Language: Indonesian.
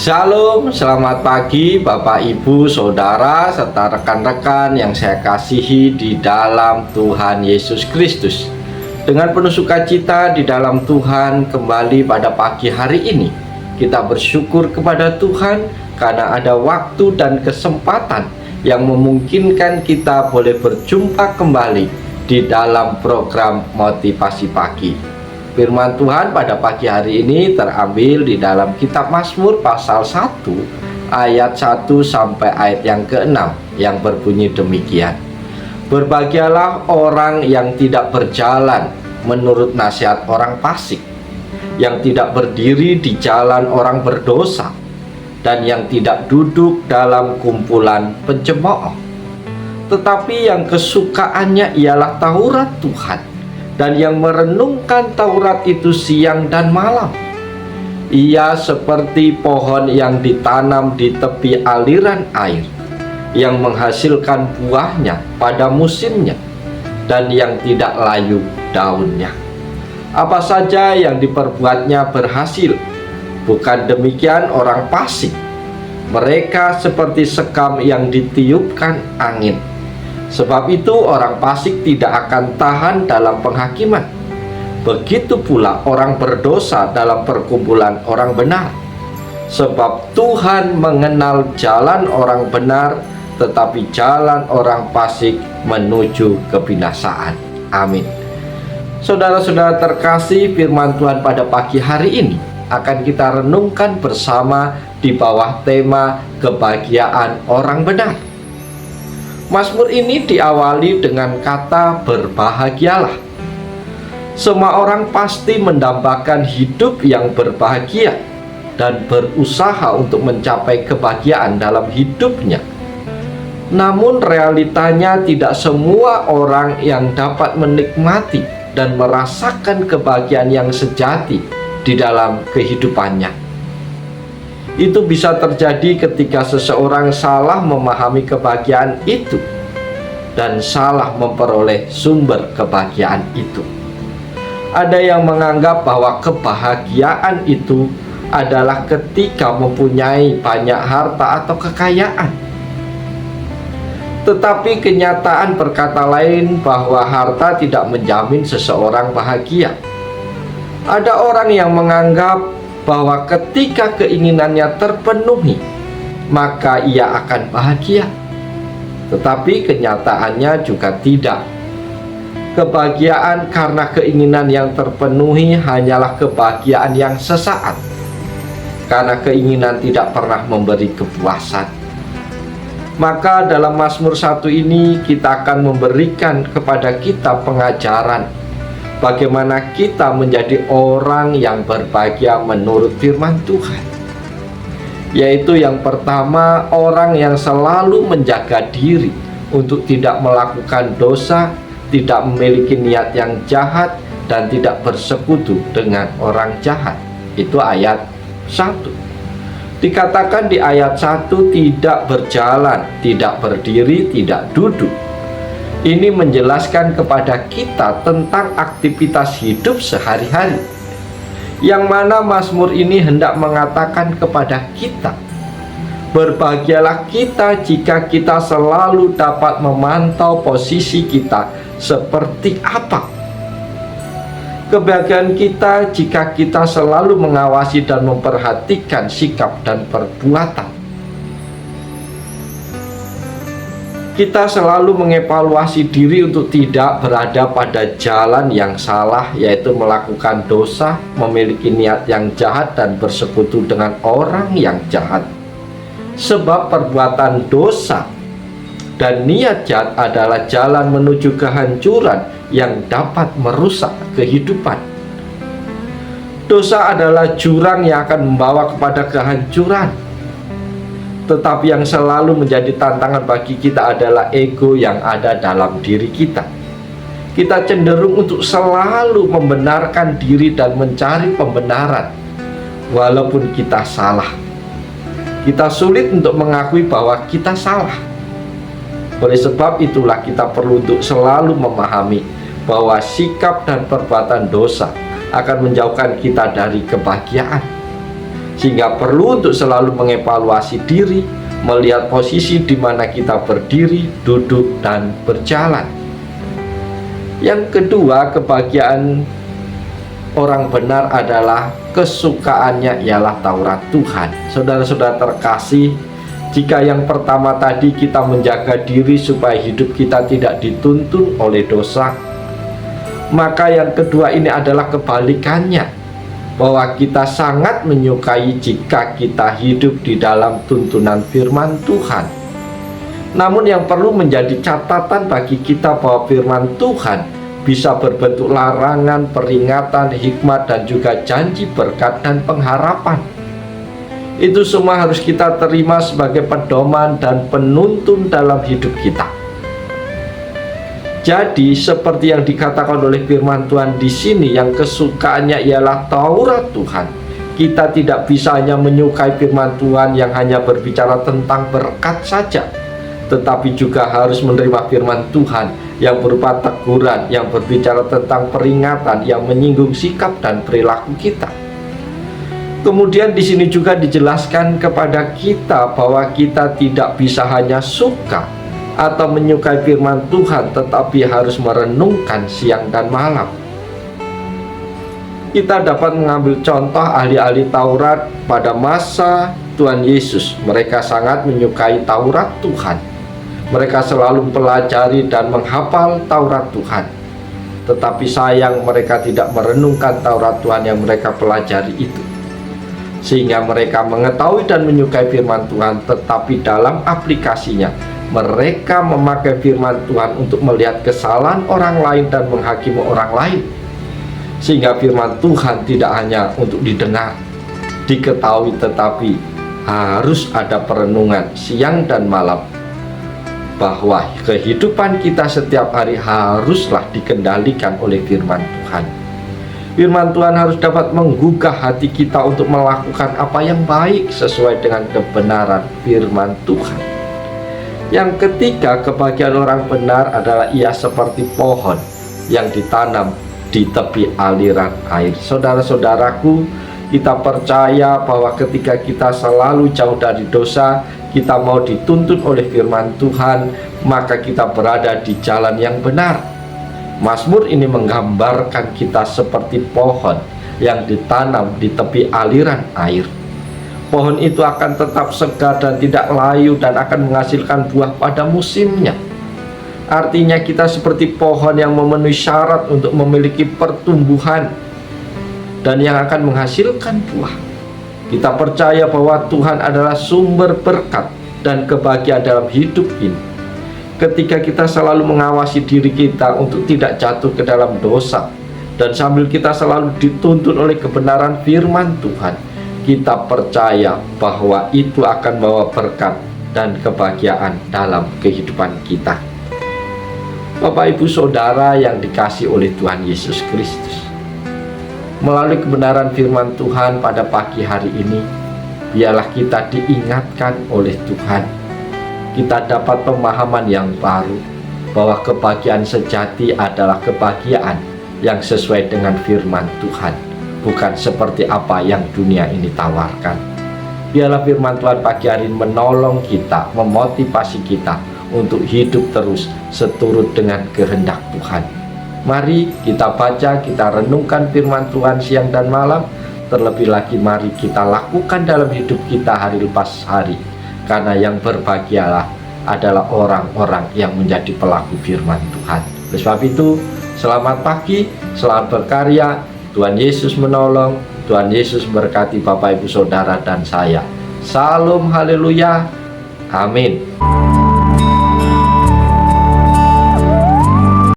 Shalom, selamat pagi Bapak, Ibu, Saudara, serta rekan-rekan yang saya kasihi di dalam Tuhan Yesus Kristus. Dengan penuh sukacita di dalam Tuhan, kembali pada pagi hari ini kita bersyukur kepada Tuhan karena ada waktu dan kesempatan yang memungkinkan kita boleh berjumpa kembali di dalam program Motivasi Pagi. Firman Tuhan pada pagi hari ini terambil di dalam kitab Mazmur pasal 1 ayat 1 sampai ayat yang ke-6 yang berbunyi demikian. Berbahagialah orang yang tidak berjalan menurut nasihat orang fasik, yang tidak berdiri di jalan orang berdosa, dan yang tidak duduk dalam kumpulan pencemooh. Tetapi yang kesukaannya ialah Taurat Tuhan, dan yang merenungkan Taurat itu siang dan malam. Ia seperti pohon yang ditanam di tepi aliran air, yang menghasilkan buahnya pada musimnya, dan yang tidak layu daunnya. Apa saja yang diperbuatnya berhasil. Bukan demikian orang fasik. Mereka seperti sekam yang ditiupkan angin. Sebab itu orang fasik tidak akan tahan dalam penghakiman. Begitu pula orang berdosa dalam perkumpulan orang benar. Sebab Tuhan mengenal jalan orang benar, tetapi jalan orang fasik menuju kebinasaan. Amin. Saudara-saudara terkasih, firman Tuhan pada pagi hari ini akan kita renungkan bersama di bawah tema kebahagiaan orang benar. Mazmur ini diawali dengan kata berbahagialah. Semua orang pasti mendambakan hidup yang berbahagia dan berusaha untuk mencapai kebahagiaan dalam hidupnya. Namun realitanya tidak semua orang yang dapat menikmati dan merasakan kebahagiaan yang sejati di dalam kehidupannya. Itu bisa terjadi ketika seseorang salah memahami kebahagiaan itu dan salah memperoleh sumber kebahagiaan itu. Ada yang menganggap bahwa kebahagiaan itu adalah ketika mempunyai banyak harta atau kekayaan. Tetapi kenyataan berkata lain, bahwa harta tidak menjamin seseorang bahagia. Ada orang yang menganggap bahwa ketika keinginannya terpenuhi, maka ia akan bahagia. Tetapi kenyataannya juga tidak. Kebahagiaan karena keinginan yang terpenuhi hanyalah kebahagiaan yang sesaat, karena keinginan tidak pernah memberi kepuasan. Maka dalam Mazmur 1 ini kita akan memberikan kepada kita pengajaran bagaimana kita menjadi orang yang berbahagia menurut firman Tuhan. Yaitu yang pertama, orang yang selalu menjaga diri untuk tidak melakukan dosa, tidak memiliki niat yang jahat, dan tidak bersekutu dengan orang jahat. Itu ayat 1. Dikatakan di ayat 1, tidak berjalan, tidak berdiri, tidak duduk. Ini menjelaskan kepada kita tentang aktivitas hidup sehari-hari, yang mana Mazmur ini hendak mengatakan kepada kita, berbahagialah kita jika kita selalu dapat memantau posisi kita seperti apa. Kebahagiaan kita jika kita selalu mengawasi dan memperhatikan sikap dan perbuatan. Kita selalu mengevaluasi diri untuk tidak berada pada jalan yang salah, yaitu melakukan dosa, memiliki niat yang jahat, dan bersekutu dengan orang yang jahat. Sebab perbuatan dosa dan niat jahat adalah jalan menuju kehancuran yang dapat merusak kehidupan. Dosa adalah jurang yang akan membawa kepada kehancuran. Tetapi yang selalu menjadi tantangan bagi kita adalah ego yang ada dalam diri kita. Kita cenderung untuk selalu membenarkan diri dan mencari pembenaran, walaupun kita salah. Kita sulit untuk mengakui bahwa kita salah. Oleh sebab itulah kita perlu untuk selalu memahami bahwa sikap dan perbuatan dosa akan menjauhkan kita dari kebahagiaan. sehingga perlu untuk selalu mengevaluasi diri, melihat posisi di mana kita berdiri, duduk, dan berjalan. Yang kedua, kebahagiaan orang benar adalah kesukaannya ialah Taurat Tuhan. Saudara-saudara terkasih, jika yang pertama tadi kita menjaga diri supaya hidup kita tidak dituntun oleh dosa, maka yang kedua ini adalah kebalikannya, bahwa kita sangat menyukai jika kita hidup di dalam tuntunan firman Tuhan. Namun yang perlu menjadi catatan bagi kita bahwa firman Tuhan bisa berbentuk larangan, peringatan, hikmat, dan juga janji berkat dan pengharapan. Itu semua harus kita terima sebagai pedoman dan penuntun dalam hidup kita. Jadi seperti yang dikatakan oleh firman Tuhan di sini, yang kesukaannya ialah Taurat Tuhan. Kita tidak bisa hanya menyukai firman Tuhan yang hanya berbicara tentang berkat saja, tetapi juga harus menerima firman Tuhan yang berupa teguran, yang berbicara tentang peringatan, yang menyinggung sikap dan perilaku kita. Kemudian di sini juga dijelaskan kepada kita bahwa kita tidak bisa hanya suka atau menyukai firman Tuhan, tetapi harus merenungkan siang dan malam. Kita dapat mengambil contoh ahli-ahli Taurat pada masa Tuhan Yesus. Mereka sangat menyukai Taurat Tuhan. Mereka selalu mempelajari dan menghafal Taurat Tuhan. Tetapi sayang, mereka tidak merenungkan Taurat Tuhan yang mereka pelajari itu, sehingga mereka mengetahui dan menyukai firman Tuhan, tetapi dalam aplikasinya mereka memakai firman Tuhan untuk melihat kesalahan orang lain dan menghakimi orang lain. Sehingga firman Tuhan tidak hanya untuk didengar, diketahui, tetapi harus ada perenungan siang dan malam, bahwa kehidupan kita setiap hari haruslah dikendalikan oleh firman Tuhan. Firman Tuhan harus dapat menggugah hati kita untuk melakukan apa yang baik sesuai dengan kebenaran firman Tuhan. Yang ketiga, kebahagiaan orang benar adalah ia seperti pohon yang ditanam di tepi aliran air. Saudara-saudaraku, kita percaya bahwa ketika kita selalu jauh dari dosa, kita mau dituntun oleh firman Tuhan, maka kita berada di jalan yang benar. Mazmur ini menggambarkan kita seperti pohon yang ditanam di tepi aliran air. Pohon itu akan tetap segar dan tidak layu dan akan menghasilkan buah pada musimnya. Artinya kita seperti pohon yang memenuhi syarat untuk memiliki pertumbuhan dan yang akan menghasilkan buah. Kita percaya bahwa Tuhan adalah sumber berkat dan kebahagiaan dalam hidup ini. Ketika kita selalu mengawasi diri kita untuk tidak jatuh ke dalam dosa, dan sambil kita selalu dituntun oleh kebenaran firman Tuhan, kita percaya bahwa itu akan bawa berkat dan kebahagiaan dalam kehidupan kita. Bapak, Ibu, Saudara yang dikasihi oleh Tuhan Yesus Kristus, melalui kebenaran firman Tuhan pada pagi hari ini, biarlah kita diingatkan oleh Tuhan. Kita dapat pemahaman yang baru bahwa kebahagiaan sejati adalah kebahagiaan yang sesuai dengan firman Tuhan, bukan seperti apa yang dunia ini tawarkan. Biarlah firman Tuhan pagi hari ini menolong kita, memotivasi kita untuk hidup terus seturut dengan kehendak Tuhan. Mari kita baca, kita renungkan firman Tuhan siang dan malam. Terlebih lagi mari kita lakukan dalam hidup kita hari lepas hari, karena yang berbahagialah adalah orang-orang yang menjadi pelaku firman Tuhan. Oleh sebab itu, selamat pagi, selamat berkarya. Tuhan Yesus menolong, Tuhan Yesus berkati Bapak, Ibu, Saudara, dan saya. Salam, haleluya, amin.